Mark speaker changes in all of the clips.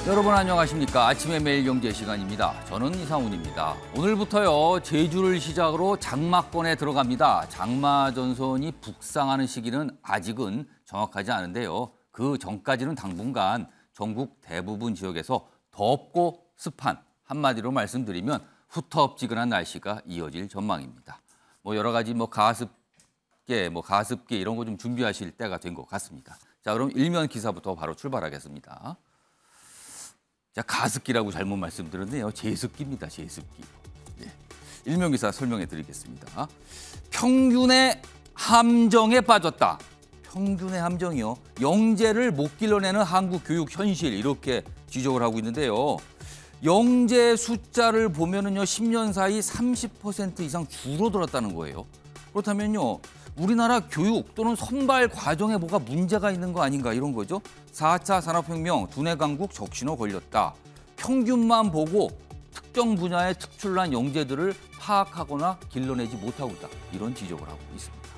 Speaker 1: 여러분 안녕하십니까. 아침의 매일 경제 시간입니다. 저는 이상훈입니다. 오늘부터요, 제주를 시작으로 장마권에 들어갑니다. 장마 전선이 북상하는 시기는 아직은 정확하지 않은데요. 그 전까지는 당분간 전국 대부분 지역에서 덥고 습한, 한마디로 말씀드리면 후텁지근한 날씨가 이어질 전망입니다. 여러 가지 가습기 이런 거 좀 준비하실 때가 된 것 같습니다. 자, 그럼 일면 기사부터 바로 출발하겠습니다. 자, 가습기라고 잘못 말씀드렸네요. 제습기입니다. 제습기. 네. 일면 기사 설명해 드리겠습니다. 평균의 함정에 빠졌다. 평균의 함정이요. 영재를 못 길러내는 한국 교육 현실, 이렇게 지적을 하고 있는데요. 영재 숫자를 보면은요, 10년 사이 30% 이상 줄어들었다는 거예요. 그렇다면요, 우리나라 교육 또는 선발 과정에 뭐가 문제가 있는 거 아닌가, 이런 거죠. 4차 산업혁명, 두뇌 강국 적신호 걸렸다. 평균만 보고 특정 분야의 특출난 영재들을 파악하거나 길러내지 못하고 있다. 이런 지적을 하고 있습니다.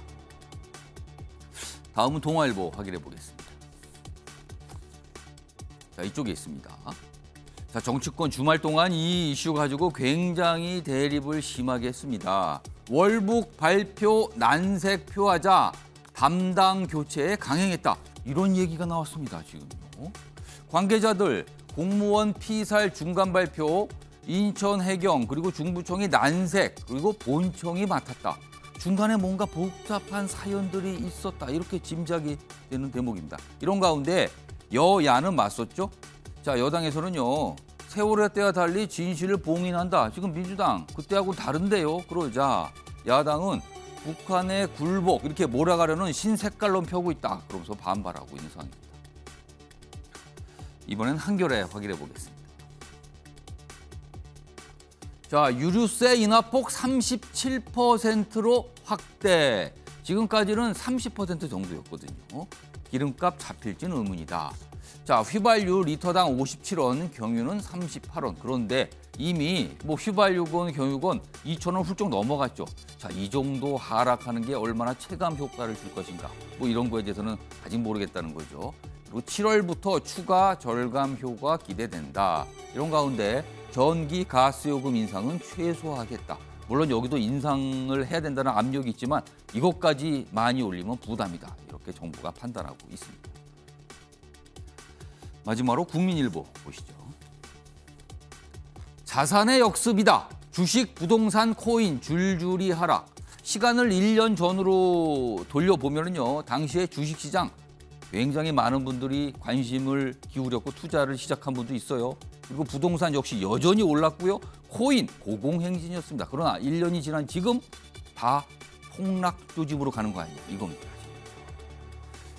Speaker 1: 다음은 동아일보 확인해 보겠습니다. 자, 이쪽에 있습니다. 자, 정치권 주말 동안 이 이슈 가지고 굉장히 대립을 심하게 했습니다. 월북 발표 난색 표하자 담당 교체에 강행했다. 이런 얘기가 나왔습니다. 지금요. 관계자들, 공무원 피살 중간 발표, 인천해경 그리고 중부청이 난색 그리고 본청이 맡았다. 중간에 뭔가 복잡한 사연들이 있었다. 이렇게 짐작이 되는 대목입니다. 이런 가운데 여야는 맞섰죠. 자, 여당에서는요, 세월의 때와 달리 진실을 봉인한다. 지금 민주당 그때하고 다른데요. 그러자 야당은 북한의 굴복 이렇게 몰아가려는 신색깔론 펴고 있다. 그러면서 반발하고 있는 상황입니다. 이번엔 한겨레 확인해 보겠습니다. 자, 유류세 인하폭 37%로 확대. 지금까지는 30% 정도였거든요. 기름값 잡힐지는 의문이다. 자, 휘발유 리터당 57원, 경유는 38원. 그런데 이미 휘발유건, 경유건 2,000원 훌쩍 넘어갔죠. 자, 이 정도 하락하는 게 얼마나 체감 효과를 줄 것인가. 이런 거에 대해서는 아직 모르겠다는 거죠. 그리고 7월부터 추가 절감 효과 기대된다. 이런 가운데 전기, 가스요금 인상은 최소화하겠다. 물론 여기도 인상을 해야 된다는 압력이 있지만 이것까지 많이 올리면 부담이다. 이렇게 정부가 판단하고 있습니다. 마지막으로 국민일보 보시죠. 자산의 역습이다. 주식, 부동산, 코인 줄줄이 하락. 시간을 1년 전으로 돌려보면요, 당시에 주식시장 굉장히 많은 분들이 관심을 기울였고 투자를 시작한 분도 있어요. 그리고 부동산 역시 여전히 올랐고요. 코인 고공행진이었습니다. 그러나 1년이 지난 지금 다 폭락 조짐으로 가는 거 아니에요. 이겁니다.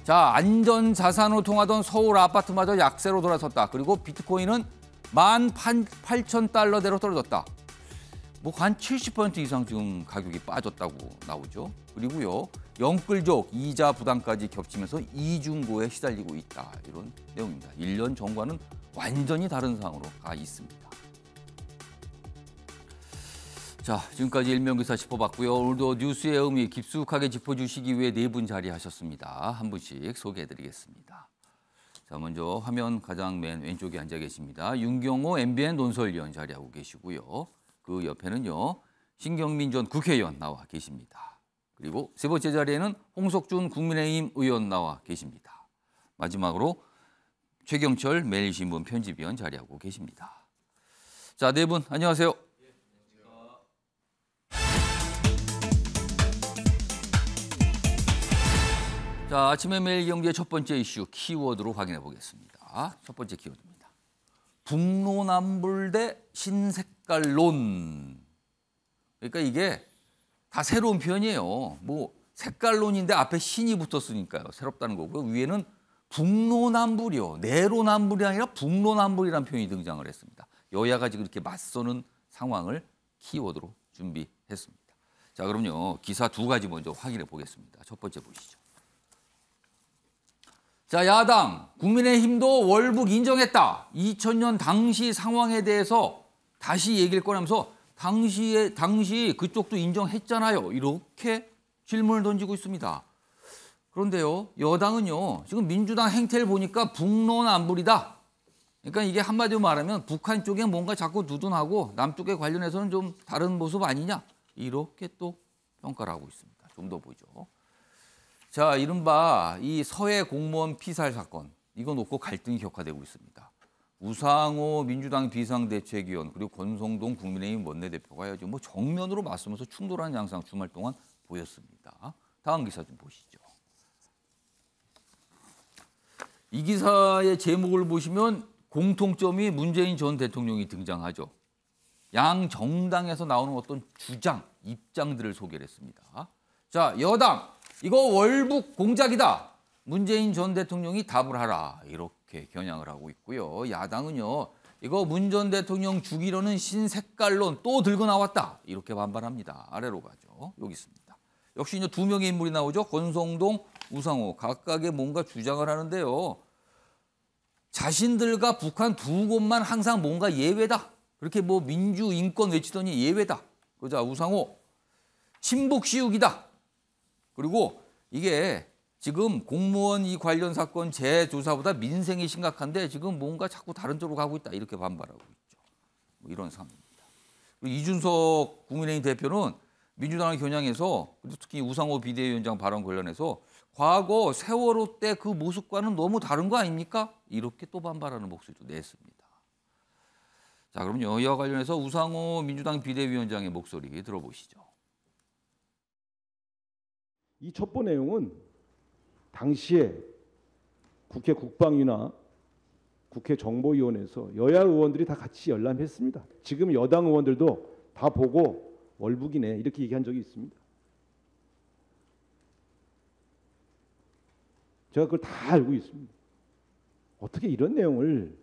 Speaker 1: 자, 안전자산으로 통하던 서울 아파트마저 약세로 돌아섰다. 그리고 비트코인은 18,000달러대로 떨어졌다. 한 70% 이상 지금 가격이 빠졌다고 나오죠. 그리고요, 영끌족 이자 부담까지 겹치면서 이중고에 시달리고 있다. 이런 내용입니다. 1년 전과는 완전히 다른 상황으로 가 있습니다. 자, 지금까지 일면기사 짚어봤고요. 오늘도 뉴스의 의미 깊숙하게 짚어주시기 위해 네 분 자리하셨습니다. 한 분씩 소개해드리겠습니다. 자, 먼저 화면 가장 맨 왼쪽에 앉아 계십니다. 윤경호 MBN 논설위원 자리하고 계시고요. 그 옆에는요, 신경민 전 국회의원 나와 계십니다. 그리고 세 번째 자리에는 홍석준 국민의힘 의원 나와 계십니다. 마지막으로 최경철 매일신문 편집위원 자리하고 계십니다. 자, 네 분 안녕하세요. 자, 아침의 매일 경제 첫 번째 이슈 키워드로 확인해 보겠습니다. 첫 번째 키워드입니다. 북로남불 대 신색깔론. 그러니까 이게 다 새로운 표현이에요. 색깔론인데 앞에 신이 붙었으니까요. 새롭다는 거고요. 위에는 북로남불이요. 내로남불이 아니라 북로남불이라는 표현이 등장을 했습니다. 여야가 지금 이렇게 맞서는 상황을 키워드로 준비했습니다. 자, 그럼요, 기사 두 가지 먼저 확인해 보겠습니다. 첫 번째 보시죠. 자, 야당, 국민의힘도 월북 인정했다. 2000년 당시 상황에 대해서 다시 얘기를 꺼내면서 당시 그쪽도 인정했잖아요. 이렇게 질문을 던지고 있습니다. 그런데요, 여당은요, 지금 민주당 행태를 보니까 북로남불이다. 그러니까 이게 한마디로 말하면 북한 쪽에 뭔가 자꾸 두둔하고 남쪽에 관련해서는 좀 다른 모습 아니냐 이렇게 또 평가를 하고 있습니다. 좀 더 보죠. 자, 이른바 이 서해 공무원 피살 사건 이거 놓고 갈등이 격화되고 있습니다. 우상호 민주당 비상대책위원 그리고 권성동 국민의힘 원내대표가 지금 뭐 정면으로 맞서면서 충돌하는 양상 주말 동안 보였습니다. 다음 기사 좀 보시죠. 이 기사의 제목을 보시면 공통점이 문재인 전 대통령이 등장하죠. 양 정당에서 나오는 어떤 주장, 입장들을 소개를 했습니다. 자, 여당, 이거 월북 공작이다. 문재인 전 대통령이 답을 하라. 이렇게 겨냥을 하고 있고요. 야당은요, 이거 문 전 대통령 죽이려는 신색깔론 또 들고 나왔다. 이렇게 반발합니다. 아래로 가죠. 여기 있습니다. 역시 이제 두 명의 인물이 나오죠. 권성동, 우상호. 각각의 뭔가 주장을 하는데요. 자신들과 북한 두 곳만 항상 뭔가 예외다. 그렇게 뭐 민주 인권 외치더니 예외다. 그자 우상호 친북 시욱이다. 그리고 이게 지금 공무원 이 관련 사건 재조사보다 민생이 심각한데 지금 뭔가 자꾸 다른 쪽으로 가고 있다. 이렇게 반발하고 있죠. 뭐 이런 상황입니다. 그리고 이준석 국민의힘 대표는 민주당을 겨냥해서 특히 우상호 비대위원장 발언 관련해서 과거 세월호 때 그 모습과는 너무 다른 거 아닙니까? 이렇게 또 반발하는 목소리도 냈습니다. 자, 그럼요. 이와 관련해서 우상호 민주당 비대위원장의 목소리 들어보시죠.
Speaker 2: 이 첩보 내용은 당시에 국회 국방위나 국회 정보위원회에서 여야 의원들이 다 같이 열람했습니다. 지금 여당 의원들도 다 보고 월북이네 이렇게 얘기한 적이 있습니다. 제가 그걸 다 알고 있습니다. 어떻게 이런 내용을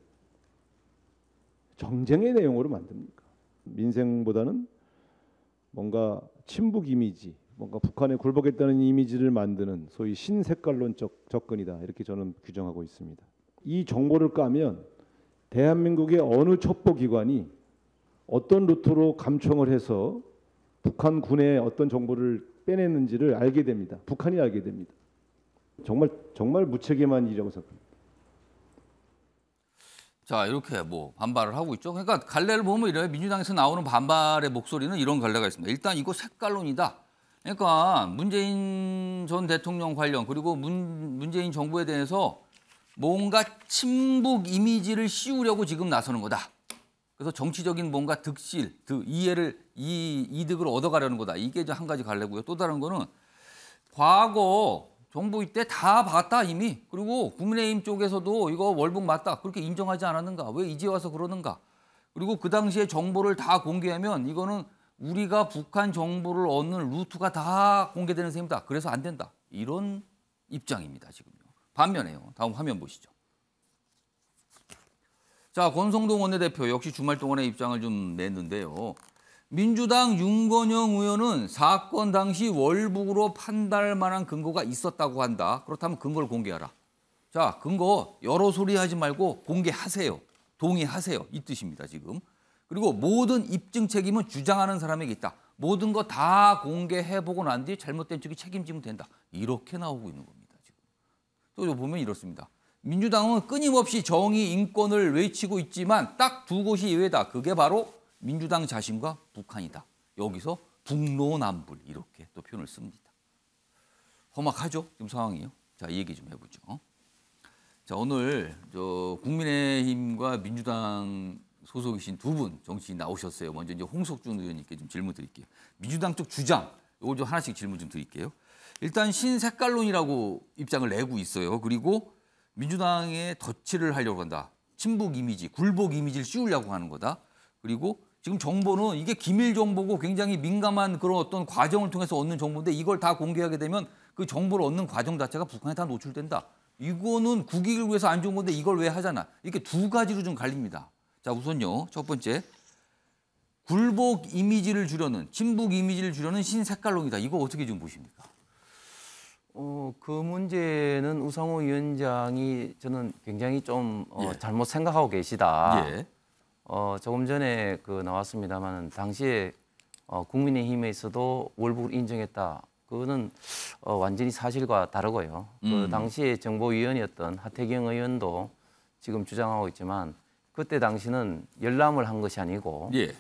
Speaker 2: 정쟁의 내용으로 만듭니까? 민생보다는 뭔가 친북 이미지, 뭔가 북한에 굴복했다는 이미지를 만드는 소위 신색깔론적 접근이다. 이렇게 저는 규정하고 있습니다. 이 정보를 까면 대한민국의 어느 첩보기관이 어떤 루트로 감청을 해서 북한 군의 어떤 정보를 빼냈는지를 알게 됩니다. 북한이 알게 됩니다. 정말 무책임한 일이라고 생각합니다.
Speaker 1: 자, 이렇게 뭐 반발을 하고 있죠. 그러니까 갈래를 보면 이래요. 민주당에서 나오는 반발의 목소리는 이런 갈래가 있습니다. 일단 이거 색깔론이다. 그러니까 문재인 전 대통령 관련 그리고 문재인 정부에 대해서 뭔가 친북 이미지를 씌우려고 지금 나서는 거다. 그래서 정치적인 뭔가 득실, 이득을 얻어가려는 거다. 이게 이제 한 가지 갈래고요. 또 다른 거는 과거 정부 이때 다 봤다 이미. 그리고 국민의힘 쪽에서도 이거 월북 맞다. 그렇게 인정하지 않았는가. 왜 이제 와서 그러는가. 그리고 그 당시에 정보를 다 공개하면 이거는 우리가 북한 정보를 얻는 루트가 다 공개되는 셈이다. 그래서 안 된다. 이런 입장입니다. 지금요. 반면에요. 다음 화면 보시죠. 자, 권성동 원내대표 역시 주말 동안의 입장을 좀 냈는데요. 민주당 윤건영 의원은 사건 당시 월북으로 판단할 만한 근거가 있었다고 한다. 그렇다면 근거를 공개하라. 자, 근거 여러 소리 하지 말고 공개하세요. 동의하세요. 이 뜻입니다, 지금. 그리고 모든 입증 책임은 주장하는 사람에게 있다. 모든 거 다 공개해보고 난 뒤에 잘못된 쪽이 책임지면 된다. 이렇게 나오고 있는 겁니다, 지금. 또 보면 이렇습니다. 민주당은 끊임없이 정의, 인권을 외치고 있지만 딱 두 곳이 예외다. 그게 바로 민주당 자신과 북한이다. 여기서 북로남불 이렇게 또 표현을 씁니다. 험악하죠? 지금 상황이요. 자, 이 얘기 좀 해보죠. 자, 오늘 국민의힘과 민주당 소속이신 두 분 정치인 나오셨어요. 먼저 이제 홍석준 의원님께 좀 질문 드릴게요. 민주당 쪽 주장, 이걸 좀 하나씩 질문 좀 드릴게요. 일단 신색깔론이라고 입장을 내고 있어요. 그리고 민주당에 덧칠을 하려고 한다. 친북 이미지, 굴복 이미지를 씌우려고 하는 거다. 그리고 지금 정보는 이게 기밀 정보고 굉장히 민감한 그런 어떤 과정을 통해서 얻는 정보인데 이걸 다 공개하게 되면 그 정보를 얻는 과정 자체가 북한에 다 노출된다. 이거는 국익을 위해서 안 좋은 건데 이걸 왜 하잖아. 이렇게 두 가지로 좀 갈립니다. 자, 우선요. 첫 번째. 굴복 이미지를 주려는, 친북 이미지를 주려는 신색깔론이다. 이거 어떻게 좀 보십니까?
Speaker 3: 그 문제는 우상호 위원장이 저는 굉장히 좀
Speaker 1: 예.
Speaker 3: 잘못 생각하고 계시다.
Speaker 1: 예.
Speaker 3: 조금 전에 나왔습니다만 당시에 국민의힘에서도 월북을 인정했다. 그거는 완전히 사실과 다르고요. 그 당시에 정보위원이었던 하태경 의원도 지금 주장하고 있지만 그때 당시는 열람을 한 것이 아니고
Speaker 1: 예.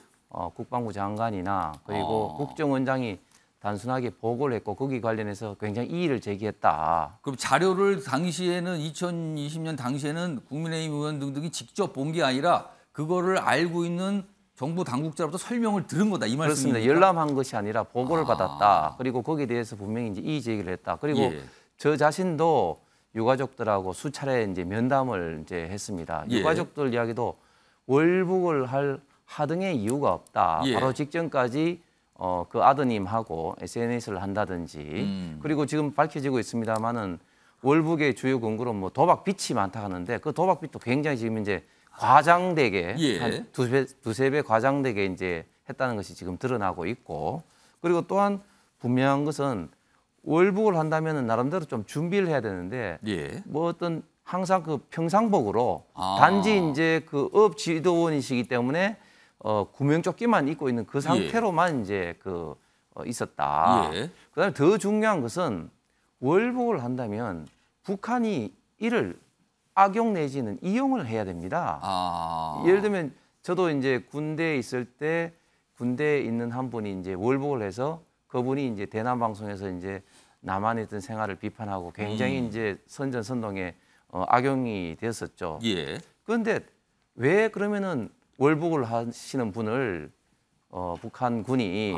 Speaker 3: 국방부 장관이나 그리고 국정원장이 단순하게 보고를 했고 거기 관련해서 굉장히 이의를 제기했다.
Speaker 1: 그럼 자료를 당시에는 2020년 당시에는 국민의힘 의원 등등이 직접 본 게 아니라 그거를 알고 있는 정부 당국자로부터 설명을 들은 거다 이 말씀입니까?
Speaker 3: 그렇습니다. 열람한 것이 아니라 보고를 받았다. 그리고 거기에 대해서 분명히 이제 이의 제기를 했다. 그리고
Speaker 1: 예.
Speaker 3: 저 자신도 유가족들하고 수차례 이제 면담을 이제 했습니다.
Speaker 1: 예.
Speaker 3: 유가족들 이야기도 월북을 할 하등의 이유가 없다.
Speaker 1: 예.
Speaker 3: 바로 직전까지 그 아드님하고 SNS를 한다든지 그리고 지금 밝혀지고 있습니다만은 월북의 주요 근거로 뭐 도박 빚이 많다 하는데 그 도박 빚도 굉장히 지금 이제 과장되게
Speaker 1: 예.
Speaker 3: 한 두세 배 과장되게 이제 했다는 것이 지금 드러나고 있고 그리고 또한 분명한 것은 월북을 한다면은 나름대로 좀 준비를 해야 되는데
Speaker 1: 예.
Speaker 3: 뭐 어떤 항상 그 평상복으로
Speaker 1: 아.
Speaker 3: 단지 이제 그 업 지도원이시기 때문에 구명조끼만 입고 있는 그 상태로만 이제 있었다.
Speaker 1: 예.
Speaker 3: 그다음에 더 중요한 것은 월북을 한다면 북한이 이를 악용 내지는 이용을 해야 됩니다.
Speaker 1: 아.
Speaker 3: 예를 들면 저도 이제 군대에 있을 때 군대에 있는 한 분이 이제 월북을 해서 그분이 이제 대남 방송에서 이제 남한에 있던 생활을 비판하고 굉장히 이제 선전선동에 악용이 되었었죠.
Speaker 1: 예.
Speaker 3: 그런데 왜 그러면은 월북을 하시는 분을 북한군이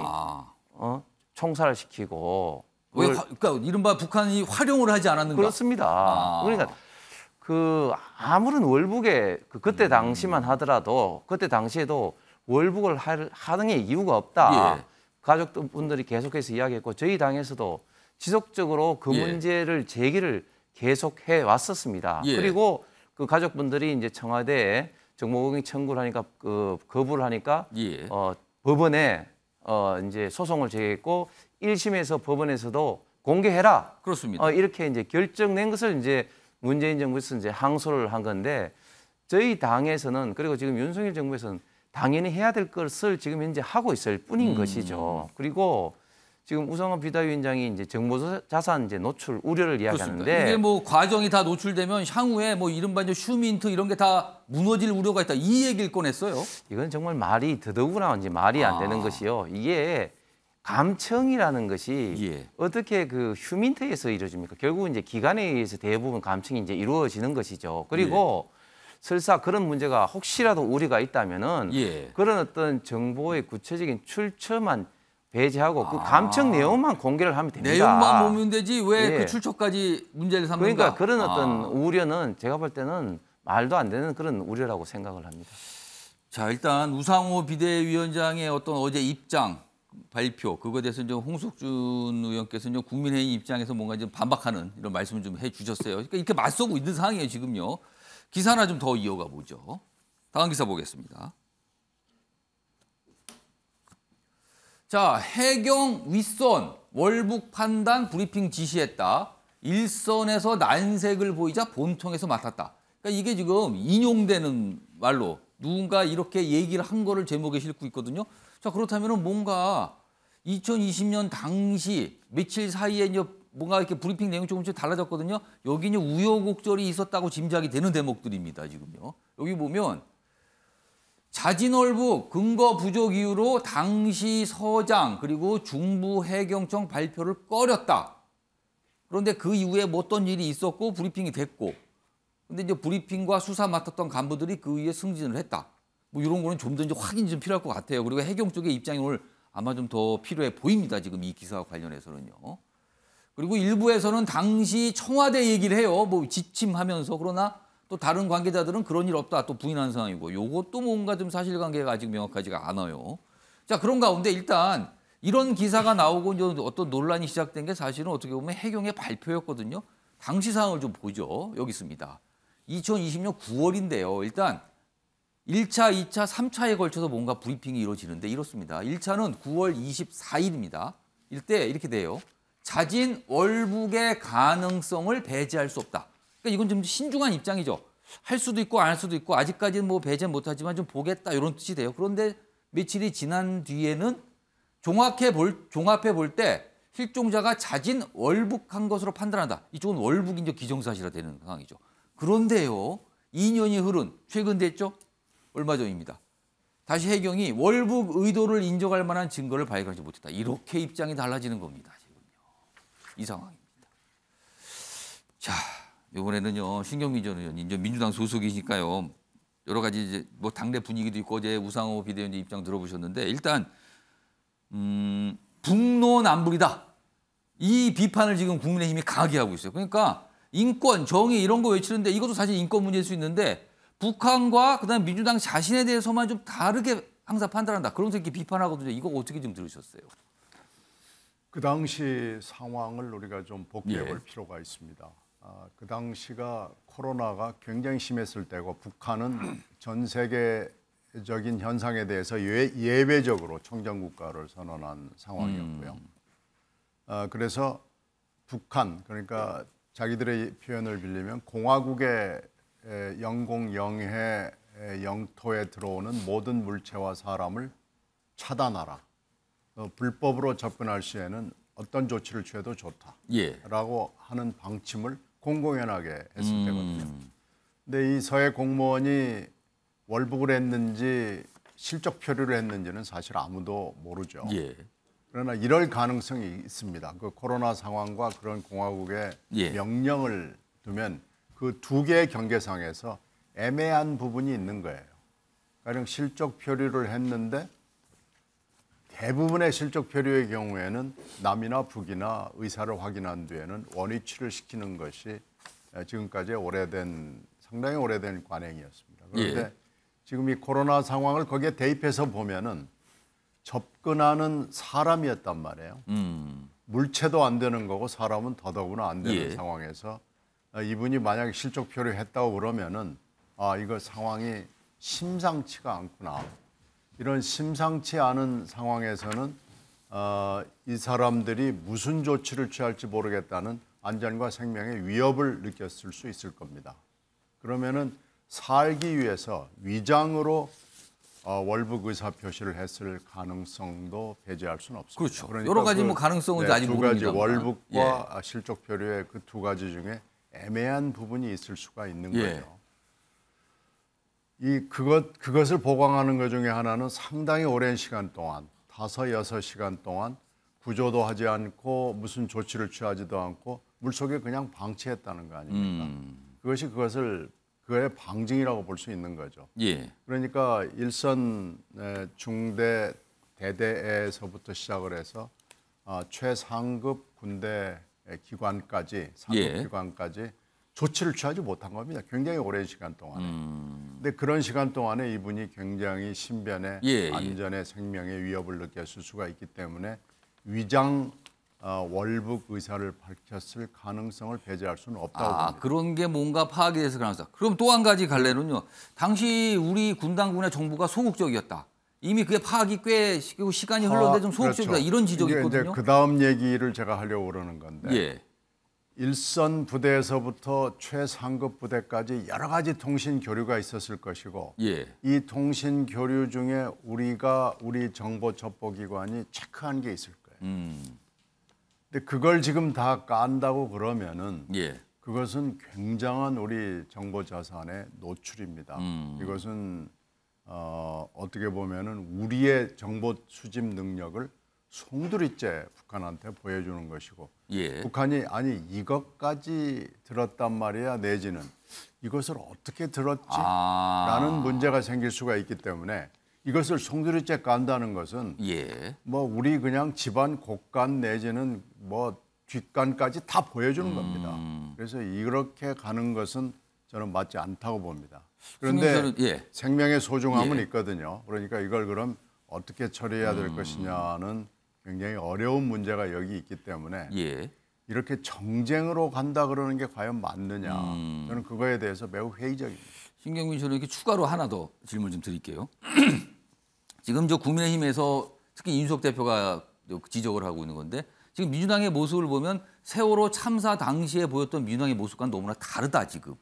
Speaker 3: 총살을 시키고
Speaker 1: 왜 그러니까 이른바 북한이 활용을 하지 않았는가?
Speaker 3: 그렇습니다. 그러니까 그 아무런 월북에 그때 당시만 하더라도 그때 당시에도 월북을 하는 이유가 없다.
Speaker 1: 예.
Speaker 3: 가족분들이 계속해서 이야기했고 저희 당에서도 지속적으로 그
Speaker 1: 예.
Speaker 3: 문제를 제기를 계속해 왔었습니다.
Speaker 1: 예.
Speaker 3: 그리고 그 가족분들이 이제 청와대에 정보공개 청구를 하니까 거부를 하니까
Speaker 1: 예.
Speaker 3: 법원에 이제 소송을 제기했고 1심에서 법원에서도 공개해라.
Speaker 1: 그렇습니다.
Speaker 3: 이렇게 이제 결정낸 것을 이제 문재인 정부에서 이제 항소를 한 건데 저희 당에서는 그리고 지금 윤석열 정부에서는 당연히 해야 될 것을 지금 현재 하고 있을 뿐인 것이죠. 그리고 지금 우상호 비대위원장이 이제 정보 자산 이제 노출 우려를 이야기하는데
Speaker 1: 그렇습니다. 이게 뭐 과정이 다 노출되면 향후에 뭐 이른바 이제 슈민트 이런 게 다 무너질 우려가 있다. 이 얘기를 꺼냈어요.
Speaker 3: 이건 정말 말이 더더구나 이제 말이 안 되는 것이요. 이게 감청이라는 것이
Speaker 1: 예.
Speaker 3: 어떻게 그 휴민트에서 이루어집니까? 결국은 이제 기관에 의해서 대부분 감청이 이제 이루어지는 것이죠. 그리고 설사 그런 문제가 혹시라도 우려가 있다면은
Speaker 1: 예.
Speaker 3: 그런 어떤 정보의 구체적인 출처만 배제하고 그 감청 내용만 공개를 하면 됩니다.
Speaker 1: 내용만 보면 되지 왜 그
Speaker 3: 예.
Speaker 1: 출처까지 문제를 삼는가?
Speaker 3: 그러니까 그런 어떤 우려는 제가 볼 때는 말도 안 되는 그런 우려라고 생각을 합니다.
Speaker 1: 자, 일단 우상호 비대위원장의 어떤 어제 입장 발표 그거에 대해서 이제 홍석준 의원께서 이제 국민의힘 입장에서 뭔가 좀 반박하는 이런 말씀을 좀 해주셨어요. 그러니까 이렇게 맞서고 있는 상황이에요 지금요. 기사 하나 좀 더 이어가 보죠. 다음 기사 보겠습니다. 자, 해경 윗선 월북 판단 브리핑 지시했다. 일선에서 난색을 보이자 본통에서 맡았다. 그러니까 이게 지금 인용되는 말로 누군가 이렇게 얘기를 한 거를 제목에 싣고 있거든요. 자, 그렇다면 뭔가 2020년 당시 며칠 사이에 이제 뭔가 이렇게 브리핑 내용이 조금씩 달라졌거든요. 여기 이제 우여곡절이 있었다고 짐작이 되는 대목들입니다. 지금요. 여기 보면 자진월북 근거 부족 이유로 당시 서장 그리고 중부 해경청 발표를 꺼렸다. 그런데 그 이후에 뭐 어떤 일이 있었고 브리핑이 됐고 근데 이제 브리핑과 수사 맡았던 간부들이 그 위에 승진을 했다. 뭐 이런 거는 좀 더 이제 확인이 좀 필요할 것 같아요. 그리고 해경 쪽의 입장이 오늘 아마 좀 더 필요해 보입니다. 지금 이 기사와 관련해서는요. 그리고 일부에서는 당시 청와대 얘기를 해요. 뭐 지침하면서 그러나 또 다른 관계자들은 그런 일 없다 또 부인하는 상황이고 요것도 뭔가 좀 사실관계가 아직 명확하지가 않아요. 자, 그런 가운데 일단 이런 기사가 나오고 이제 어떤 논란이 시작된 게 사실은 어떻게 보면 해경의 발표였거든요. 당시 상황을 좀 보죠. 여기 있습니다. 2020년 9월인데요. 일단 1차, 2차, 3차에 걸쳐서 뭔가 브리핑이 이루어지는데 이렇습니다. 1차는 9월 24일입니다. 이때 이렇게 돼요. 자진 월북의 가능성을 배제할 수 없다. 그러니까 이건 좀 신중한 입장이죠. 할 수도 있고 안 할 수도 있고 아직까지는 뭐 배제 못하지만 좀 보겠다 이런 뜻이 돼요. 그런데 며칠이 지난 뒤에는 종합해 볼 때 실종자가 자진 월북한 것으로 판단한다. 이쪽은 월북이 이제 기정사실화 되는 상황이죠. 그런데요, 2년이 흐른 최근 됐죠. 얼마 전입니다. 다시 해경이 월북 의도를 인정할 만한 증거를 발견하지 못했다. 이렇게 입장이 달라지는 겁니다. 지금요. 이 상황입니다. 자, 이번에는요. 신경민 전 의원님, 이제 민주당 소속이니까요. 여러 가지 이제 뭐 당내 분위기도 있고 어제 우상호 비대위원장 입장 들어보셨는데 일단 북노남북이다. 이 비판을 지금 국민의힘이 강하게 하고 있어요. 그러니까 인권, 정의 이런 거 외치는데 이것도 사실 인권 문제일 수 있는데 북한과 그다음 민주당 자신에 대해서만 좀 다르게 항상 판단한다. 그러면서 이렇게 비판하거든요. 이거 어떻게 좀 들으셨어요?
Speaker 4: 그 당시 상황을 우리가 좀 복귀해 볼
Speaker 1: 예.
Speaker 4: 필요가 있습니다. 그 당시가 코로나가 굉장히 심했을 때고 북한은 전 세계적인 현상에 대해서 예외적으로 청정국가를 선언한 상황이었고요. 그래서 북한, 그러니까 자기들의 표현을 빌리면 공화국의 영공영해 영토에 들어오는 모든 물체와 사람을 차단하라. 불법으로 접근할 시에는 어떤 조치를 취해도 좋다라고
Speaker 1: 예.
Speaker 4: 하는 방침을 공공연하게 했을 때거든요. 근데 이 서해 공무원이 월북을 했는지 실적 표류를 했는지는 사실 아무도 모르죠.
Speaker 1: 예.
Speaker 4: 그러나 이럴 가능성이 있습니다. 그 코로나 상황과 그런 공화국의
Speaker 1: 예.
Speaker 4: 명령을 두면 그 두 개의 경계상에서 애매한 부분이 있는 거예요. 가령 실적 표류를 했는데 대부분의 실적 표류의 경우에는 남이나 북이나 의사를 확인한 뒤에는 원위치를 시키는 것이 지금까지 상당히 오래된 관행이었습니다. 그런데
Speaker 1: 예.
Speaker 4: 지금 이 코로나 상황을 거기에 대입해서 보면은 접근하는 사람이었단 말이에요. 물체도 안 되는 거고 사람은 더더구나 안 되는
Speaker 1: 예.
Speaker 4: 상황에서 이분이 만약에 실적 표류했다고 그러면은 이거 상황이 심상치가 않구나. 이런 심상치 않은 상황에서는 이 사람들이 무슨 조치를 취할지 모르겠다는 안전과 생명의 위협을 느꼈을 수 있을 겁니다. 그러면은 살기 위해서 위장으로 월북 의사 표시를 했을 가능성도 배제할 수는 없습니다.
Speaker 1: 그렇죠.
Speaker 4: 그러니까
Speaker 1: 여러 가지 뭐 가능성은 아직
Speaker 4: 두
Speaker 1: 모릅니다만.
Speaker 4: 가지 월북과 실적 표류의 그 두 가지 중에 애매한 부분이 있을 수가 있는
Speaker 1: 예.
Speaker 4: 거죠. 그것을 보강하는 것 중에 하나는 상당히 오랜 시간 동안 5-6시간 동안 구조도 하지 않고 무슨 조치를 취하지도 않고 물속에 그냥 방치했다는 거 아닙니까? 그것이 그거의 방증이라고 볼 수 있는 거죠.
Speaker 1: 예.
Speaker 4: 그러니까 일선 중대 대대에서부터 시작을 해서 최상급 군대 기관까지 상급
Speaker 1: 예.
Speaker 4: 기관까지 조치를 취하지 못한 겁니다. 굉장히 오랜 시간 동안에. 근데 그런 시간 동안에 이분이 굉장히 신변에
Speaker 1: 예.
Speaker 4: 안전에 생명의 위협을 느꼈을 수가 있기 때문에 위장 월북 의사를 밝혔을 가능성을 배제할 수는 없다고 봅니다.
Speaker 1: 그런 게 뭔가 파악이 돼서 가능성. 그럼 또 한 가지 갈래는요. 당시 우리 군 당국의 정부가 소극적이었다. 이미 그게 파악이 꽤 시간이 흘렀는데 좀 소극적이다.
Speaker 4: 그렇죠.
Speaker 1: 이런 지적이
Speaker 4: 이게
Speaker 1: 있거든요.
Speaker 4: 이제 그 다음 얘기를 제가 하려고 그러는 건데
Speaker 1: 예.
Speaker 4: 일선 부대에서부터 최상급 부대까지 여러 가지 통신 교류가 있었을 것이고
Speaker 1: 예.
Speaker 4: 이 통신 교류 중에 우리 정보 첩보기관이 체크한 게 있을 거예요. 근데 그걸 지금 다 깐다고 그러면은
Speaker 1: 예.
Speaker 4: 그것은 굉장한 우리 정보 자산의 노출입니다. 이것은 어떻게 보면은 우리의 정보 수집 능력을 송두리째 북한한테 보여주는 것이고
Speaker 1: 예.
Speaker 4: 북한이 아니 이것까지 들었단 말이야 내지는 이것을 어떻게 들었지라는 문제가 생길 수가 있기 때문에 이것을 송두리째 깐다는 것은
Speaker 1: 예.
Speaker 4: 뭐 우리 그냥 집안 곳간 내지는 뭐 뒷간까지 다 보여주는 겁니다. 그래서 이렇게 가는 것은 저는 맞지 않다고 봅니다. 그런데
Speaker 1: 예.
Speaker 4: 생명의 소중함은
Speaker 1: 예.
Speaker 4: 있거든요. 그러니까 이걸 그럼 어떻게 처리해야 될 것이냐는 굉장히 어려운 문제가 여기 있기 때문에
Speaker 1: 예.
Speaker 4: 이렇게 정쟁으로 간다 그러는 게 과연 맞느냐. 저는 그거에 대해서 매우 회의적입니다.
Speaker 1: 신경민 저는 이렇게 추가로 하나 더 질문 좀 드릴게요. 지금 저 국민의힘에서 특히 이준석 대표가 지적을 하고 있는 건데 지금 민주당의 모습을 보면 세월호 참사 당시에 보였던 민주당의 모습과는 너무나 다르다 지금.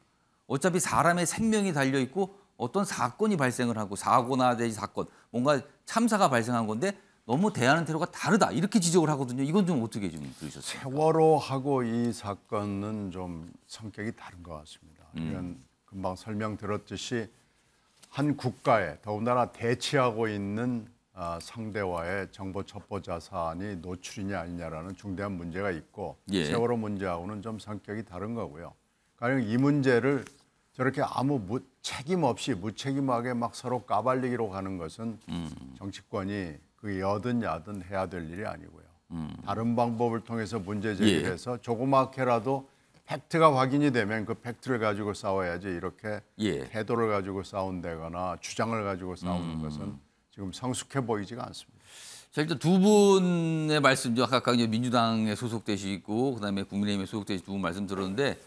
Speaker 1: 어차피 사람의 생명이 달려 있고 어떤 사건이 발생을 하고 사고나 내지 사건 뭔가 참사가 발생한 건데 너무 대하는 태도가 다르다 이렇게 지적을 하거든요. 이건 좀 어떻게 좀 들으셨어요?
Speaker 4: 세월호하고 이 사건은 좀 성격이 다른 것 같습니다. 이건 금방 설명드렸듯이 한 국가에 더군다나 대치하고 있는 상대와의 정보 첩보 자산이 노출이냐 아니냐라는 중대한 문제가 있고
Speaker 1: 예.
Speaker 4: 세월호 문제하고는 좀 성격이 다른 거고요. 가령 이 문제를 저렇게 아무 책임 없이 무책임하게 막 서로 까발리기로 가는 것은 정치권이 그 여든 야든 해야 될 일이 아니고요. 다른 방법을 통해서 문제 제기를 해서 조그맣게라도 팩트가 확인이 되면 그 팩트를 가지고 싸워야지 이렇게 태도를 가지고 싸운다거나 주장을 가지고 싸우는 것은 지금 성숙해 보이지가 않습니다.
Speaker 1: 자, 일단 두 분의 말씀, 각각 이제 민주당에 소속되시고 그다음에 국민의힘에 소속되신 두 분 말씀 들었는데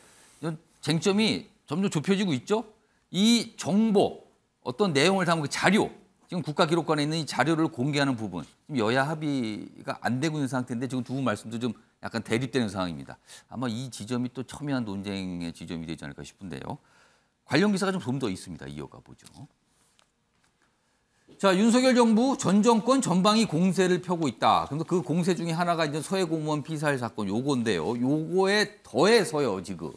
Speaker 1: 쟁점이 점점 좁혀지고 있죠. 이 정보, 어떤 내용을 담은 그 자료, 지금 국가기록관에 있는 이 자료를 공개하는 부분, 지금 여야 합의가 안 되고 있는 상태인데 지금 두 분 말씀도 좀 약간 대립되는 상황입니다. 아마 이 지점이 또 첨예한 논쟁의 지점이 되지 않을까 싶은데요. 관련 기사가 좀 더 있습니다. 이어가 보죠. 자, 윤석열 정부 전 정권 전방위 공세를 펴고 있다. 그래서 그 공세 중에 하나가 이제 서해 공무원 피살 사건 요건데요. 요거에 더해서요, 지금.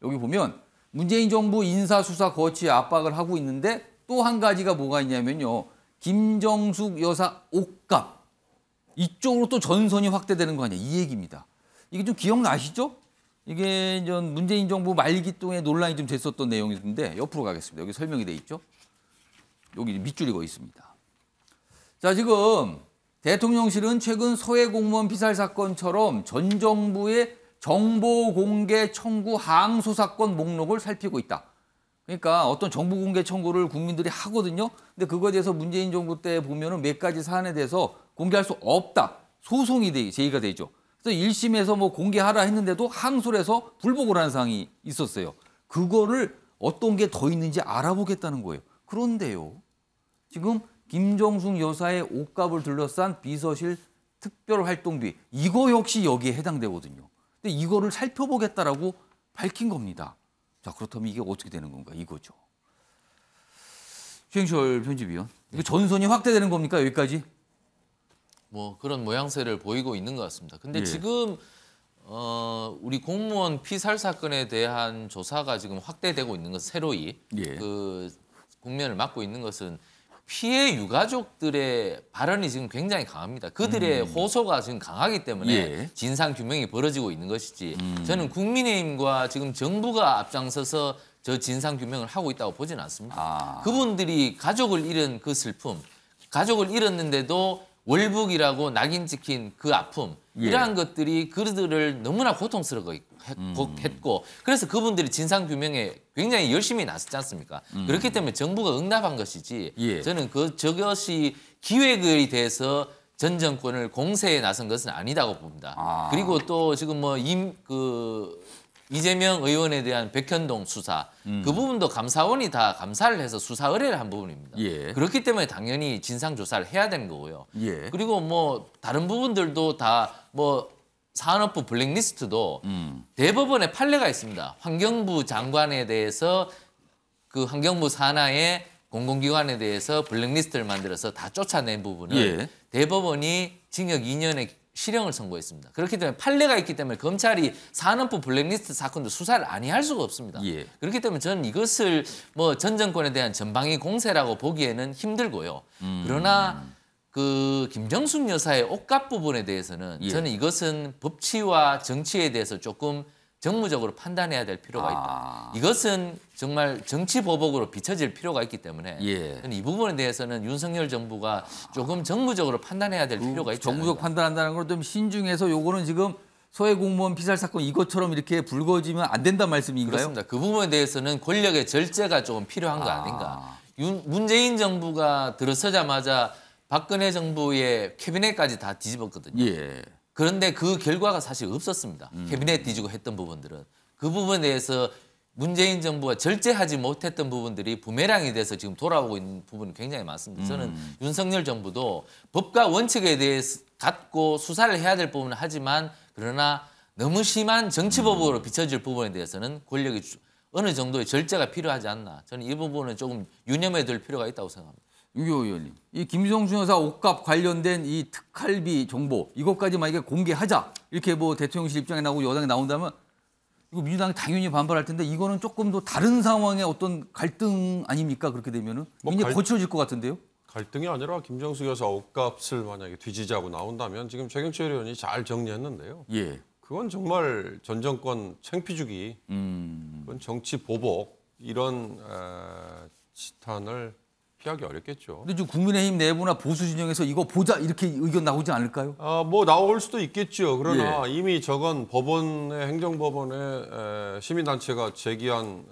Speaker 1: 여기 보면 문재인 정부 인사수사 거치에 압박을 하고 있는데 또 한 가지가 뭐가 있냐면요. 김정숙 여사 옷값. 이쪽으로 또 전선이 확대되는 거 아니야. 이 얘기입니다. 이게 좀 기억나시죠? 이게 전 문재인 정부 말기 동에 논란이 좀 됐었던 내용인데 옆으로 가겠습니다. 여기 설명이 돼 있죠? 여기 밑줄이 거 있습니다. 자, 지금 대통령실은 최근 서해 공무원 피살 사건처럼 전 정부의 정보 공개 청구 항소 사건 목록을 살피고 있다. 그러니까 어떤 정보 공개 청구를 국민들이 하거든요. 근데 그거에 대해서 문재인 정부 때 보면은 몇 가지 사안에 대해서 공개할 수 없다. 소송이 제기가 되죠. 그래서 1심에서 뭐 공개하라 했는데도 항소를 해서 불복을 하는 사항이 있었어요. 그거를 어떤 게 더 있는지 알아보겠다는 거예요. 그런데요. 지금 김정숙 여사의 옷값을 둘러싼 비서실 특별활동비 이거 역시 여기에 해당되거든요. 근데 이거를 살펴보겠다라고 밝힌 겁니다. 자, 그렇다면 이게 어떻게 되는 건가 이거죠. 최영철 편집위원, 이거 전선이 확대되는 겁니까 여기까지?
Speaker 5: 뭐 그런 모양새를 보이고 있는 것 같습니다. 근데 지금 우리 공무원 피살 사건에 대한 조사가 지금 확대되고 있는 것 새로이 그 국면을 맞고 있는 것은 피해 유가족들의 발언이 지금 굉장히 강합니다. 그들의 호소가 지금 강하기 때문에 진상 규명이 벌어지고 있는 것이지. 저는 국민의힘과 지금 정부가 앞장서서 저 진상 규명을 하고 있다고 보지는 않습니다. 그분들이 가족을 잃은 그 슬픔, 가족을 잃었는데도 월북이라고 낙인 찍힌 그 아픔, 이러한 것들이 그들을 너무나 고통스럽게 했고 그래서 그분들이 진상 규명에 굉장히 열심히 나섰지 않습니까? 그렇기 때문에 정부가 응답한 것이지 저는 저것이 기획에 대해서 전 정권을 공세에 나선 것은 아니다고 봅니다. 그리고 또 지금 뭐 이재명 의원에 대한 백현동 수사 그 부분도 감사원이 다 감사를 해서 수사 의뢰를 한 부분입니다. 그렇기 때문에 당연히 진상 조사를 해야 되는 거고요. 그리고 뭐 다른 부분들도 다 뭐 산업부 블랙리스트도 대법원에 판례가 있습니다. 환경부 장관에 대해서 그 환경부 산하의 공공기관에 대해서 블랙리스트를 만들어서 다 쫓아낸 부분을 대법원이 징역 2년의 실형을 선고했습니다. 그렇기 때문에 판례가 있기 때문에 검찰이 산업부 블랙리스트 사건도 수사를 아니할 수가 없습니다. 그렇기 때문에 저는 이것을 뭐 전 정권에 대한 전방위 공세라고 보기에는 힘들고요. 그러나 그 김정숙 여사의 옷값 부분에 대해서는 저는 이것은 법치와 정치에 대해서 조금 정무적으로 판단해야 될 필요가 있다. 이것은 정말 정치 보복으로 비춰질 필요가 있기 때문에 저는 이 부분에 대해서는 윤석열 정부가 조금 정무적으로 판단해야 될 필요가 있다.
Speaker 1: 정무적 판단한다는 걸 좀 신중해서 요거는 지금 서해 공무원 피살 사건 이것처럼 이렇게 불거지면 안 된다는 말씀인가요?
Speaker 5: 그렇습니다. 그 부분에 대해서는 권력의 절제가 조금 필요한 거 아닌가. 문재인 정부가 들어서자마자 박근혜 정부의 캐비넷까지 다 뒤집었거든요. 그런데 그 결과가 사실 없었습니다. 캐비넷 뒤지고 했던 부분들은. 그 부분에 대해서 문재인 정부가 절제하지 못했던 부분들이 부메랑이 돼서 지금 돌아오고 있는 부분이 굉장히 많습니다. 저는 윤석열 정부도 법과 원칙에 대해서 갖고 수사를 해야 될 부분은 하지만 그러나 너무 심한 정치보복으로 비춰질 부분에 대해서는 권력이 어느 정도의 절제가 필요하지 않나. 저는 이 부분은 조금 유념해 둘 필요가 있다고 생각합니다.
Speaker 1: 유교 의원님, 이 김정숙 여사 옷값 관련된 이 특활비 정보 이것까지 만약에 공개하자 이렇게 뭐 대통령실 입장에 나오고 여당에 나온다면 이거 민주당이 당연히 반발할 텐데 이거는 조금 더 다른 상황의 어떤 갈등 아닙니까? 그렇게 되면은 굉장히 거칠어질 것 같은데요.
Speaker 6: 갈등이 아니라 김정숙 여사 옷값을 만약에 뒤지자고 나온다면 지금 최경철 의원이 잘 정리했는데요.
Speaker 1: 예.
Speaker 6: 그건 정말 전 정권 창피주기, 그건 정치 보복 이런 지탄을 피하기 어렵겠죠.
Speaker 1: 근데 지금 국민의힘 내부나 보수 진영에서 이거 보자 이렇게 의견 나오지 않을까요?
Speaker 6: 뭐 나올 수도 있겠죠. 그러나 이미 저건 법원의 행정법원의 시민단체가 제기한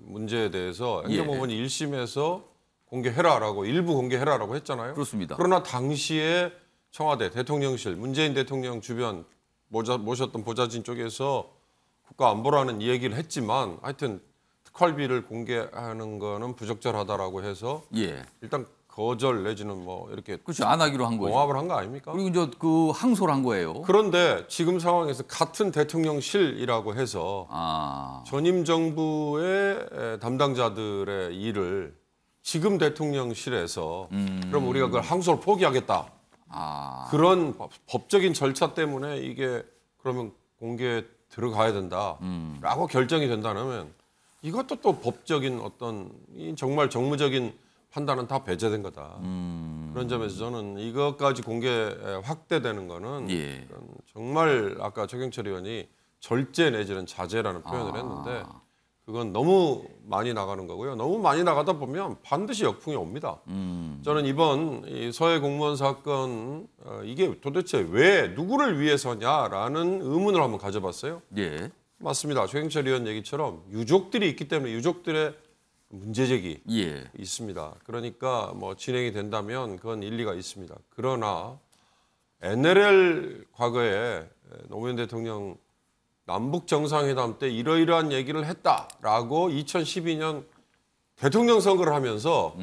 Speaker 6: 문제에 대해서 행정법원이 1심에서 공개해라라고 일부 공개해라라고 했잖아요.
Speaker 1: 그렇습니다.
Speaker 6: 그러나 당시에 청와대 대통령실 문재인 대통령 주변 모셨던 보좌진 쪽에서 국가안보라는 얘기를 했지만 하여튼 특활비를 공개하는 거는 부적절하다라고 해서 일단 거절 내지는 뭐 이렇게
Speaker 1: 그렇죠. 안 하기로 한 거죠.
Speaker 6: 봉합을 한 거 아닙니까?
Speaker 1: 그리고 이제 그 항소를 한 거예요.
Speaker 6: 그런데 지금 상황에서 같은 대통령실이라고 해서 전임 정부의 담당자들의 일을 지금 대통령실에서 그럼 우리가 그걸 항소를 포기하겠다. 그런 법적인 절차 때문에 이게 그러면 공개에 들어가야 된다라고 결정이 된다면 이것도 또 법적인 어떤 정말 정무적인 판단은 다 배제된 거다. 그런 점에서 저는 이것까지 공개 확대되는 거는 정말 아까 최경철 의원이 절제 내지는 자제라는 표현을 했는데 그건 너무 많이 나가는 거고요. 너무 많이 나가다 보면 반드시 역풍이 옵니다. 저는 이번 이 서해 공무원 사건 이게 도대체 왜 누구를 위해서냐라는 의문을 한번 가져봤어요. 맞습니다. 최경철 의원 얘기처럼 유족들이 있기 때문에 유족들의 문제제기 있습니다. 그러니까 뭐 진행이 된다면 그건 일리가 있습니다. 그러나 NLL 과거에 노무현 대통령 남북 정상회담 때 이러이러한 얘기를 했다라고 2012년 대통령 선거를 하면서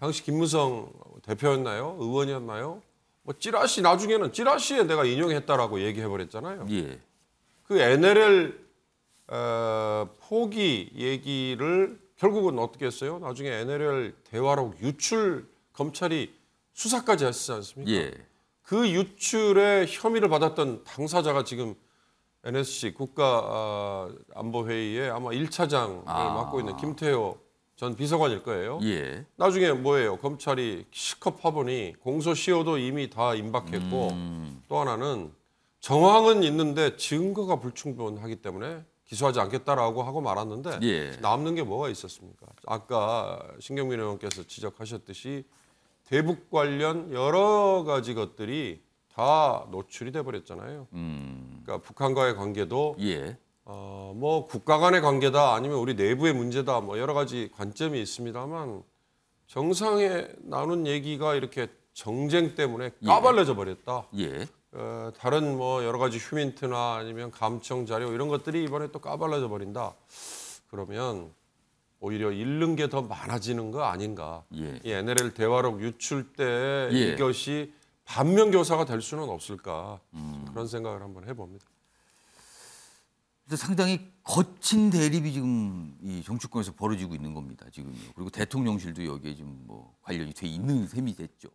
Speaker 6: 당시 김무성 대표였나요? 의원이었나요? 뭐 찌라시 나중에는 찌라시에 내가 인용했다라고 얘기해 버렸잖아요. 그 NLL 포기 얘기를 결국은 어떻게 했어요? 나중에 NLL 대화록 유출 검찰이 수사까지 했지 않습니까? 그 유출의 혐의를 받았던 당사자가 지금 NSC 국가안보회의에 아마 1차장을 맡고 있는 김태호 전 비서관일 거예요. 나중에 뭐예요? 검찰이 실컷 파보니 공소시효도 이미 다 임박했고 또 하나는 정황은 있는데 증거가 불충분하기 때문에 기소하지 않겠다라고 하고 말았는데 남는 게 뭐가 있었습니까? 아까 신경민 의원께서 지적하셨듯이 대북 관련 여러 가지 것들이 다 노출이 돼 버렸잖아요. 그러니까 북한과의 관계도 뭐 국가 간의 관계다 아니면 우리 내부의 문제다 뭐 여러 가지 관점이 있습니다만 정상에 나눈 얘기가 이렇게 정쟁 때문에 까발려져 버렸다. 다른 뭐 여러 가지 휴민트나 아니면 감청 자료 이런 것들이 이번에 또 까발려져 버린다. 그러면 오히려 잃는 게 더 많아지는 거 아닌가. 이 NLL 대화록 유출 때 이것이 반면교사가 될 수는 없을까. 그런 생각을 한번 해봅니다.
Speaker 1: 상당히 거친 대립이 지금 이 정치권에서 벌어지고 있는 겁니다. 지금요. 그리고 대통령실도 여기에 좀 뭐 관련이 돼 있는 셈이 됐죠.